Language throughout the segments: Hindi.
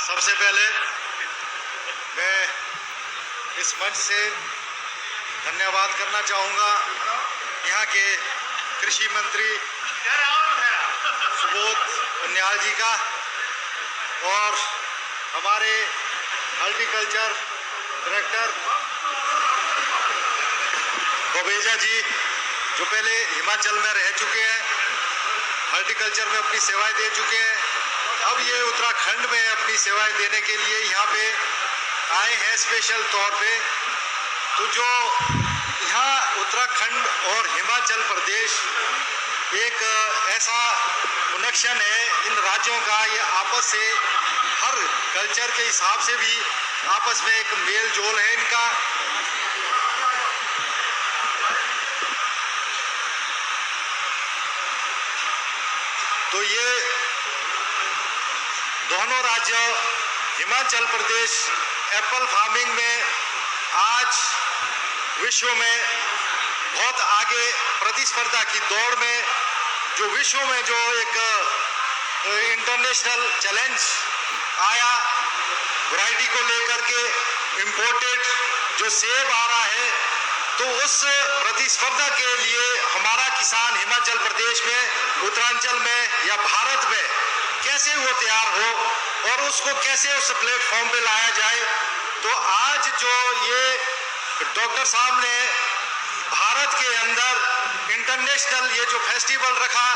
सबसे पहले मैं इस मंच से धन्यवाद करना चाहूँगा यहाँ के कृषि मंत्री सुबोध उनियाल जी का और हमारे हॉर्टिकल्चर डायरेक्टर गोबेजा जी, जो पहले हिमाचल में रह चुके हैं, हॉर्टिकल्चर में अपनी सेवाएं दे चुके हैं, अब ये उत्तराखंड में अपनी सेवाएं देने के लिए यहाँ पे आए हैं स्पेशल तौर पे। तो जो यहाँ उत्तराखंड और हिमाचल प्रदेश एक ऐसा कनेक्शन है इन राज्यों का, ये आपस से हर कल्चर के हिसाब से भी आपस में एक मेल जोल है इनका। तो ये दोनों राज्य हिमाचल प्रदेश एप्पल फार्मिंग में आज विश्व में बहुत आगे प्रतिस्पर्धा की दौड़ में, जो विश्व में जो एक इंटरनेशनल चैलेंज आया वैरायटी को लेकर के, इंपोर्टेड जो सेब आ रहा है, तो उस प्रतिस्पर्धा के लिए हमारा किसान हिमाचल प्रदेश में, उत्तरांचल में या भारत में कैसे वो तैयार हो और उसको कैसे उस प्लेटफॉर्म पे लाया जाए। तो आज जो ये डॉक्टर साहब ने भारत के अंदर इंटरनेशनल ये जो फेस्टिवल रखा,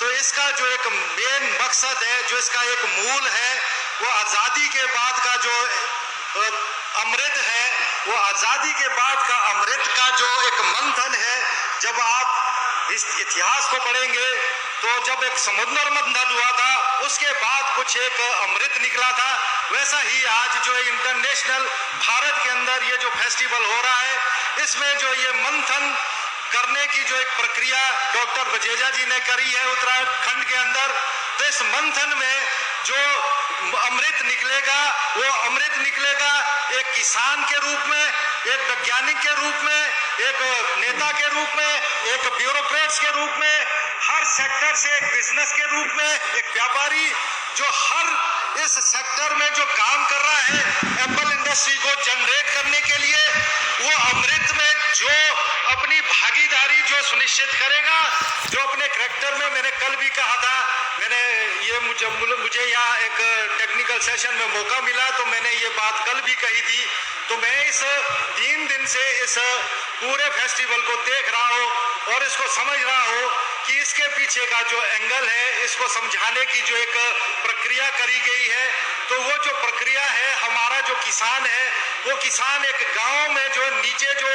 तो इसका जो एक मेन मकसद है, जो इसका एक मूल है, वो आज़ादी के बाद का जो अमृत है, वो आज़ादी के बाद का अमृत का जो एक मंथन है। जब आप इस इतिहास को पढ़ेंगे तो जब एक समुद्र मंथन हुआ था, उसके बाद कुछ एक अमृत निकला था, वैसा ही आज जो इंटरनेशनल भारत के अंदर ये जो फेस्टिवल हो रहा है, इसमें जो ये मंथन करने की जो एक प्रक्रिया डॉक्टर बजेजा जी ने करी है उत्तराखंड के अंदर, तो इस मंथन में जो अमृत निकलेगा, वो अमृत निकलेगा एक किसान के रूप में, एक वैज्ञानिक के रूप में, एक नेता के रूप में, एक ब्यूरोक्रेट्स के रूप में, हर सेक्टर से एक बिजनेस के रूप में, एक व्यापारी जो हर इस सेक्टर में जो काम कर रहा है एप्पल इंडस्ट्री को जनरेट करने के लिए, वो अमृत में जो अपनी भागीदारी जो सुनिश्चित करेगा, जो अपने करैक्टर में, मैंने कल भी कहा था, मैंने ये मुझे यहाँ एक टेक्निकल सेशन में मौका मिला तो मैंने ये बात कल भी कही थी। तो मैं इस 3 दिन से इस पूरे फेस्टिवल को देख रहा हूँ और इसको समझ रहा हूँ कि इसके पीछे का जो एंगल है, इसको समझाने की जो एक प्रक्रिया करी गई है, तो वो जो प्रक्रिया है, हमारा जो किसान है, वो किसान एक गांव में जो नीचे जो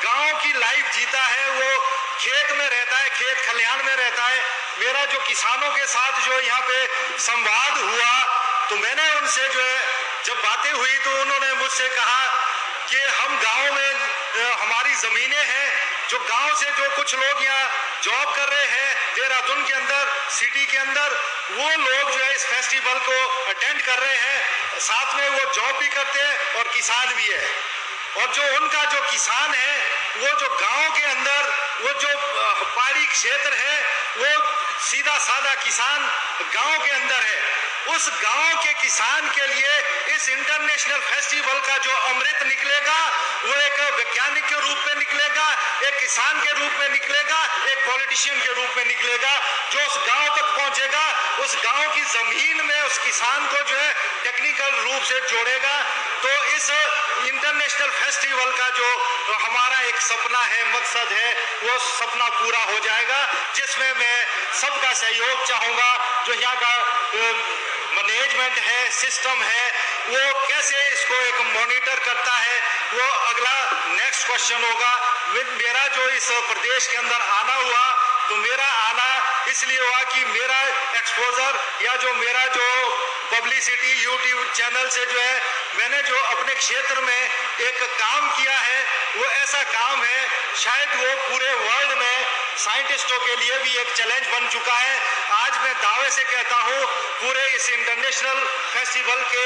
गांव की लाइफ जीता है, वो खेत में रहता है, खेत खलिहान में रहता है। मेरा जो किसानों के साथ जो यहाँ पे संवाद हुआ, तो मैंने उनसे जो है जब बातें हुई तो उन्होंने मुझसे कहा कि हम गांव में हमारी ज़मीनें हैं, जो गांव से जो कुछ लोग यहाँ जॉब कर रहे हैं देहरादून के अंदर, सिटी के अंदर, वो लोग जो है इस फेस्टिवल को अटेंड कर रहे हैं, साथ में वो जॉब भी करते हैं और किसान भी है। और जो उनका जो किसान है, वो जो गांव के अंदर वो जो पहाड़ी क्षेत्र है, वो सीधा साधा किसान गांव के अंदर है, उस गांव के किसान के लिए इस इंटरनेशनल फेस्टिवल का जो अमृत निकलेगा, वो एक वैज्ञानिक के रूप में निकलेगा, एक किसान के रूप में निकलेगा, एक पॉलिटिशियन के रूप में निकलेगा, जो उस गांव तक पहुंचेगा, उस गांव की जमीन में उस किसान को जो है टेक्निकल रूप से जोड़ेगा। तो इस इंटरनेशनल फेस्टिवल का जो हमारा एक सपना है, मकसद है, वो सपना पूरा हो जाएगा, जिसमें मैं सबका सहयोग चाहूँगा। जो यहाँ का मैनेजमेंट है, सिस्टम है, वो कैसे इसको एक मॉनिटर करता है, वो अगला नेक्स्ट क्वेश्चन होगा। मेरा जो इस प्रदेश के अंदर आना हुआ, तो मेरा आना इसलिए हुआ कि मेरा एक्सपोजर या जो मेरा जो पब्लिसिटी यूट्यूब चैनल से जो है, मैंने जो अपने क्षेत्र में एक काम किया है, वो ऐसा काम है शायद वो पूरे वर्ल्ड में साइंटिस्टों के लिए भी एक चैलेंज बन चुका है। आज मैं दावे से कहता हूँ पूरे इस इंटरनेशनल फेस्टिवल के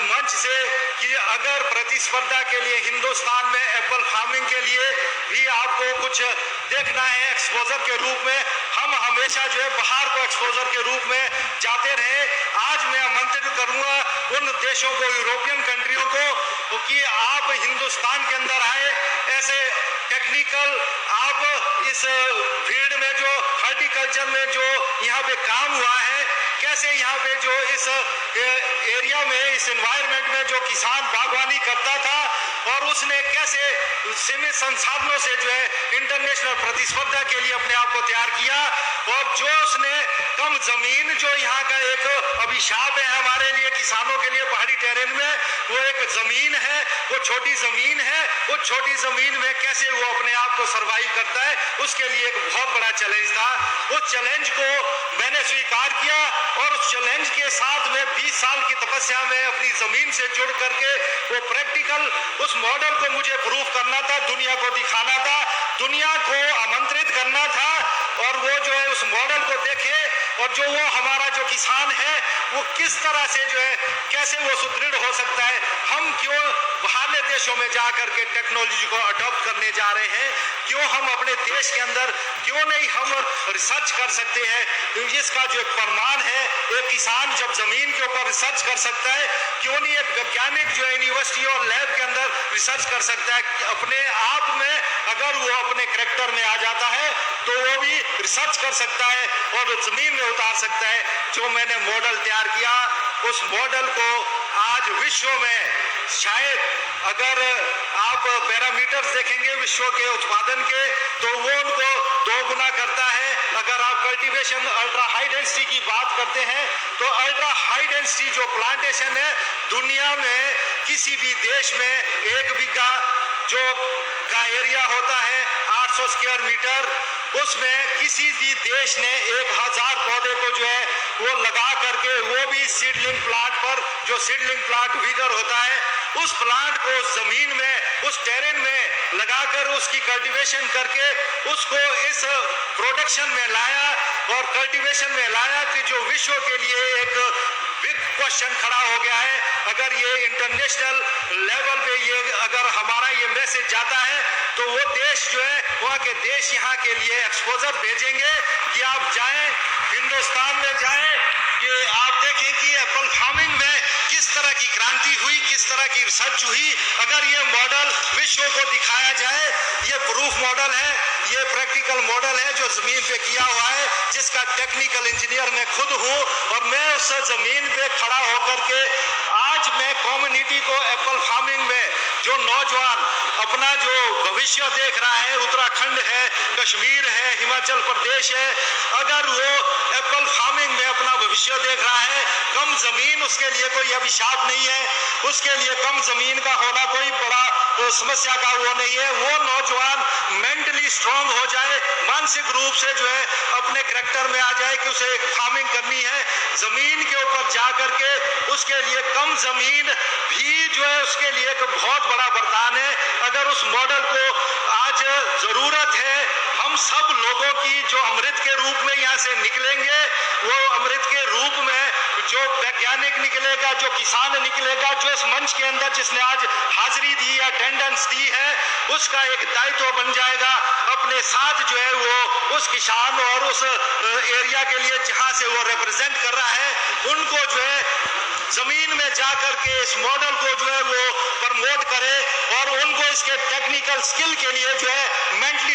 मंच से कि अगर प्रतिस्पर्धा के लिए हिंदुस्तान में एप्पल फार्मिंग के लिए भी आपको कुछ देखना है एक्सपोजर के रूप में, हम हमेशा जो है बाहर को एक्सपोजर के रूप में जाते रहे। आज मैं देशों को, यूरोपियन कंट्रियों को कि आप हिंदुस्तान के अंदर आए, ऐसे टेक्निकल आप इस फील्ड में जो हॉर्टिकल्चर में जो यहाँ पे काम हुआ है, कैसे यहाँ पे जो इस एरिया में, इस एनवायरनमेंट में जो किसान बागवानी करता था और उसने कैसे सीमित संसाधनों से जो है इंटरनेशनल प्रतिस्पर्धा के लिए अपने आप को तैयार किया, और जो उसने कम जमीन, जो यहाँ का एक अभिशाप है हमारे लिए किसानों के लिए पहाड़ी टेरेन में, वो एक जमीन है, वो छोटी जमीन है, वो छोटी जमीन में कैसे वो अपने आप को सरवाइव करता है, उसके लिए एक बहुत बड़ा चैलेंज था। उस चैलेंज को मैंने स्वीकार किया और उस चैलेंज के साथ में 20 साल की तपस्या में अपनी जमीन से जुड़ करके वो प्रैक्टिकल उस मॉडल को मुझे प्रूव करना था, दुनिया को दिखाना था, दुनिया को आमंत्रित करना था, और वो जो है उस मॉडल को देखे और जो वो हमारा जो किसान है वो किस तरह से जो है कैसे वो सुदृढ़ हो सकता है। हम क्यों बाहरले देशों में जा करके टेक्नोलॉजी को अडॉप्ट करने जा रहे हैं, क्यों हम अपने देश के अंदर क्यों नहीं हम रिसर्च कर सकते हैं। इसका जो एक प्रमाण है, एक किसान जब जमीन के ऊपर रिसर्च कर सकता है, क्यों नहीं एक वैज्ञानिक जो है यूनिवर्सिटी और लैब के अंदर रिसर्च कर सकता है अपने आप में। अगर वो अपने कैरेक्टर में आ जाता है तो वो भी रिसर्च कर सकता है और जमीन में उतार सकता है। जो मैंने मॉडल तैयार किया, उस मॉडल को आज विश्व में शायद अगर आप पैरामीटर्स देखेंगे विश्व के उत्पादन के, तो वो उनको 2 गुना करता है। अगर आप कल्टीवेशन अल्ट्रा हाई डेंसिटी की बात करते हैं तो अल्ट्रा हाई डेंसिटी जो प्लांटेशन है दुनिया में किसी भी देश में 1 बीघा जो का एरिया होता है 800 स्क्वायर मीटर, उसमें किसी भी देश ने 1000 पौधे को जो है वो लगा करके, वो भी सीडलिंग प्लांट पर, जो सीडलिंग प्लांट विगर होता है, उस प्लांट को जमीन में उस टेरेन में लगाकर उसकी कल्टीवेशन करके उसको इस प्रोडक्शन में लाया और कल्टीवेशन में लाया कि जो विश्व के लिए एक बिग क्वेश्चन खड़ा हो गया है। अगर ये इंटरनेशनल लेवल पे ये अगर हमारा ये मैसेज जाता है तो वो देश जो है वहाँ के देश यहाँ के लिए एक्सपोजर भेजेंगे कि आप जाएं, हिंदुस्तान में जाएं, कि आप देखें कि एप्पल फार्मिंग में किस तरह की क्रांति हुई, किस तरह की रिसर्च हुई। अगर ये मॉडल विश्व को दिखाया जाए, ये प्रूफ मॉडल है, ये प्रैक्टिकल मॉडल है जो जमीन पे किया हुआ है, जिसका टेक्निकल इंजीनियर मैं खुद हूँ, और मैं उस जमीन पे खड़ा होकर के आज मैं कम्युनिटी को एप्पल फार्मिंग में जो नौजवान अपना जो भविष्य देख रहा है, उत्तराखंड है, कश्मीर है, हिमाचल प्रदेश है, अगर वो एप्पल फार्मिंग में अपना भविष्य देख रहा है, कम जमीन उसके लिए कोई अभिशाप नहीं है, उसके लिए कम जमीन का होना कोई बड़ा समस्या का वो नहीं है। वो नौजवान मेंटली स्ट्रांग हो जाए, मानसिक रूप से जो है अपने कैरेक्टर में आ जाए कि उसे फार्मिंग करनी है, जमीन के ऊपर जा करके उसके लिए कम जमीन भी जो है उसके लिए एक बहुत बड़ा वरदान है। अगर उस मॉडल को आज जरूरत है हम सब लोगों की, जो अमृत के रूप में यहाँ से निकलेंगे, वो अमृत के रूप में जो वैज्ञानिक निकलेगा, जो किसान निकलेगा, जो इस मंच के अंदर जिसने आज हाजिरी दी या अटेंडेंस दी है, उसका एक दायित्व बन जाएगा अपने साथ जो है वो उस किसान और उस एरिया के लिए जहां से वो रिप्रेजेंट कर रहा है, उनको जो है जमीन में जाकर के इस मॉडल को जो है वो प्रमोट करे और उनको इसके टेक्निकल स्किल के लिए जो है मेंटली